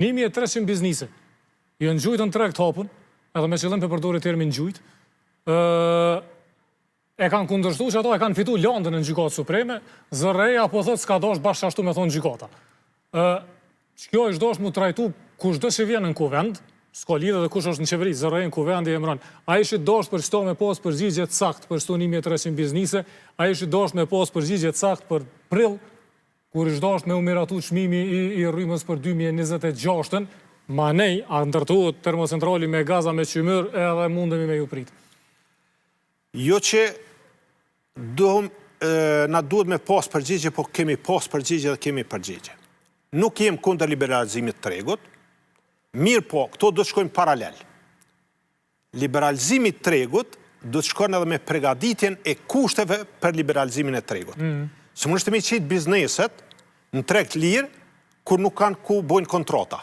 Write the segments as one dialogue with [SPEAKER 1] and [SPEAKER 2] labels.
[SPEAKER 1] 1.300 biznise, jo në gjujtë në treg të hapun, edhe me qëllim për përdori termin gjujtë, e kanë kundërshtu që ato e kanë fitu landën në gjykatë supreme, zërreja po thotë s'ka dosh bashkë ashtu me thonë gjykata. Kjo është dosh mu trajtu kush do që vjen në kuvend, s'ka lidhe dhe kush është në qeveri, zërreja në kuvend i emran. A ishi dosh për qëto me pos përgjigje të sakt për shtu 1.300 biznise, a ishi dosh me pos përgjigje të sakt për prill, kur ish dosh me umiratu çmimi i rrymës për 2026-ën, ma nej, a ndërtu termocentrali me gaza me qymyr edhe mundemi me ju prit.
[SPEAKER 2] Jo që na duhet me pas përgjigje, po kemi pas përgjigje dhe kemi përgjigje. Nuk jem kundër liberalizimit të tregut, mirë po, këto do të shkojnë paralel. Liberalizimi të tregut do të shkojnë edhe me pregaditjen e kushteve për liberalizimin e tregut. Se mund është me qitë bizneset në treg të lirë, kur nuk kanë ku bojnë kontrata.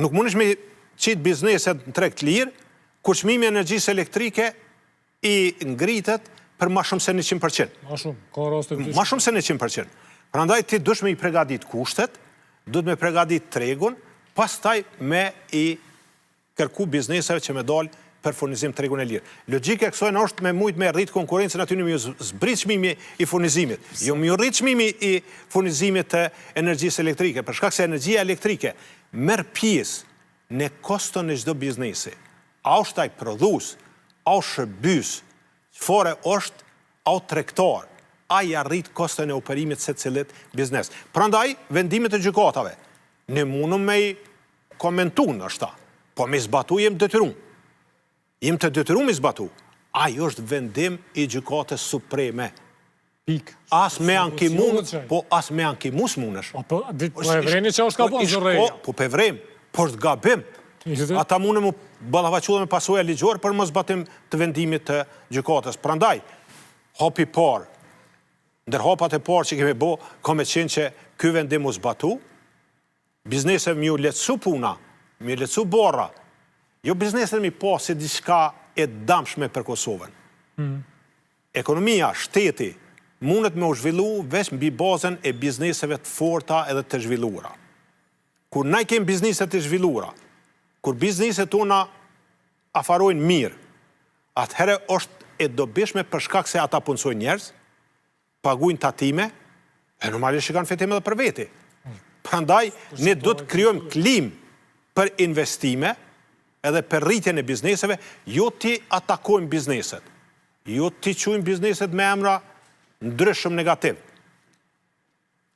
[SPEAKER 2] Nuk mund është me qitë bizneset në treg të lirë, kur çmimi i energjisë elektrike i ngritet për ma shumë se 100%.
[SPEAKER 1] Ma shumë, ka raste të
[SPEAKER 2] Ma shumë se 100%. Prandaj ti dush me i pregadit kushtet, duhet me pregadit tregun, pastaj me i kërku bizneseve që me dalë për furnizim tregun e lirë. Logjika e kësaj është me mujt me rrit konkurrencën aty në më zbrit çmimi i furnizimit. Jo më rrit çmimi i furnizimit të energjisë elektrike, për shkak se energjia elektrike merr pjesë në koston e çdo biznesi. A është ai prodhues, a është shërbys, çfarë është au tregtar, ai arrit koston e operimit se cilit biznes. Prandaj vendimet e gjykatave ne mundum me komentu ndoshta, po me zbatu jem detyruar. Jem të detyruar me zbatu. Ai është vendim i gjykatës supreme.
[SPEAKER 1] Pik.
[SPEAKER 2] As me ankimun, po as me ankimus mundesh.
[SPEAKER 1] Po e vreni që është ka bon zërreja.
[SPEAKER 2] Po pe vrem, po është gabim. Ata mundë mu ballafaqullu me pasojë ligjore për mos zbatim të vendimit të gjykatës. Prandaj, hapi parë, ndër hapat e parë që kemi bo, ka me qenë që ky vendim u zbatu, bizneseve mi u lehtësu puna, mi u lehtësu borra, jo bizneseve mi po si diçka e damshme për Kosovën. Ekonomia, shteti, mundet me u zhvillu veç mbi bazën e bizneseve të forta edhe të zhvilluara. Kur na kemi bizneset të zhvilluara, kur bizneset tona afarojnë mirë, atëherë është e dobishme për shkak se ata punësojnë njerëz, paguajnë tatime, e normalisht që kanë fitim edhe për veti. Prandaj, ne do të krijojmë klim për investime, edhe për rritjen e bizneseve, jo ti atakojmë bizneset, jo ti quajmë bizneset me emra ndryshëm negativ.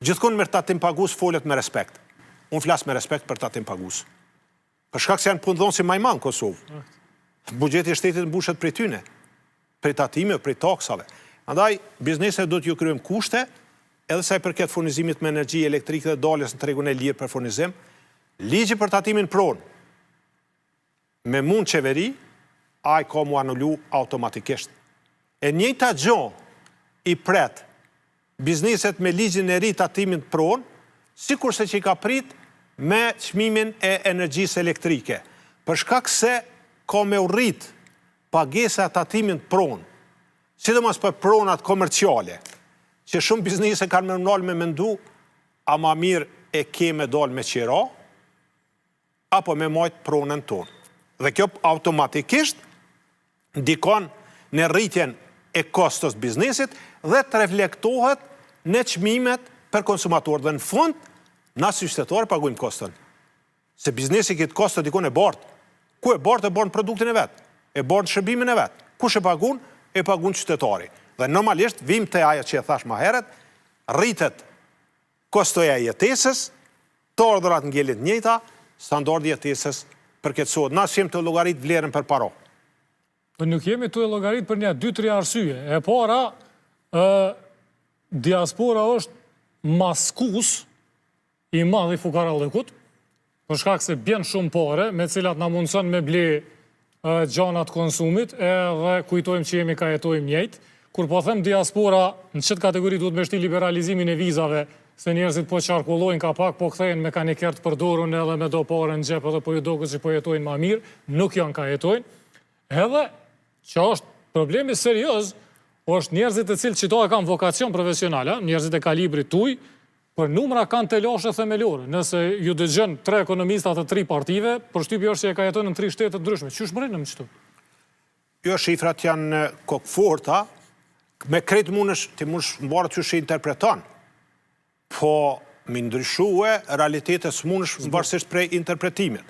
[SPEAKER 2] Gjithkohon me tatim pagues folet me respekt. Unë flas me respekt për tatim pagues. Për shkak se janë punëdhënës si majman Kosovë. Buxheti i shtetit mbushet prej tyne, prej tatimeve, prej taksave. Andaj, bizneset do t'ju kryejmë kushte, edhe sa i përket furnizimit me energji elektrike dhe daljes në tregun e lirë për furnizim, ligji për tatimin pronë, me mund qeveri, ai ka mu anullu automatikisht. E njëjta gjë i pret bizneset me ligjin e ri tatimin pronë, sikurse që i ka prit me çmimin e energjisë elektrike. Për shkak se ka me u rrit pagesa tatimin pronë, sidomos për pronat komerciale, që shumë biznese kanë me nalë me mendu, a ma mirë e ke me dalë me qira, apo me majtë pronën tonë. Dhe kjo automatikisht ndikon në rritjen e kostos biznesit dhe të reflektohet në çmimet për konsumator. Dhe në fund, na si qytetarë paguajmë koston. Se biznesi këtë kostot dikon e bartë. Ku e bartë e bartë produktin e vetë, e bartë shërbimin e vetë. Kush e pagun qytetari. Dhe normalisht, vim të aja që e thash ma heret, rritet kostoja e jetesës, të ardhurat ngjelit njëta, standardi jetesës përketësohet. Na shem të llogarit vlerën për paro.
[SPEAKER 1] Nuk jemi të llogarit për një 2-3 arsye. E para, diaspora është maskus i madh i fukarallëkut, për shkak se bjen shumë pare, me cilat na mundson me ble gjanat konsumit, edhe kujtojmë që jemi ka jetojmë njëjtë. Kur po them diaspora, në çet kategori duhet me shti liberalizimin e vizave, se njerëzit po qarkullojnë ka pak, po kthehen me kaniker të përdorun edhe me do pare në xhep, edhe po ju duket që po jetojnë më mirë, nuk janë ka jetojnë. Edhe që është problemi serioz, është njerëzit e cilë qito e kanë vokacion profesionale, njerëzit e kalibrit tuj, Për numra kanë të lashe themelore. Nëse ju dëgjën 3 ekonomistat të 3 partive, përshtypja është që e ka jetojnë në 3 shtete të ndryshme. Qysh mërinë më qëtu?
[SPEAKER 2] Jo, shifrat janë kokëforta, me kretë ti mundesh mbarë që shi interpreton, po mi ndryshue realitetet s'mundesh varësisht prej interpretimit.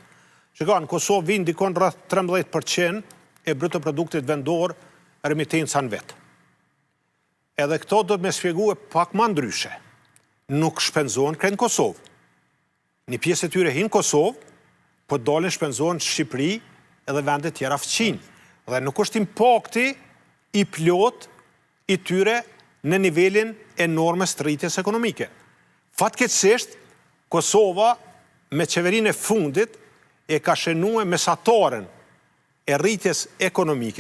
[SPEAKER 2] Shiko, në Kosovë vinë dikon rreth 13% e bruto produktit vendor remitencë në vetë. Edhe këto do të me shpjegue pak ma ndryshe. Nuk shpenzohen krejt në Kosovë. Një pjesë e tyre hinë Kosovë, po dolin shpenzohen Shqipëri edhe vendet tjera fëqinë. Dhe nuk është impakti i plot i tyre në nivelin enorme së rritjes ekonomike. Fatkeqësisht, Kosova me qeverinë e fundit e ka shënuar mesataren e rritjes ekonomike.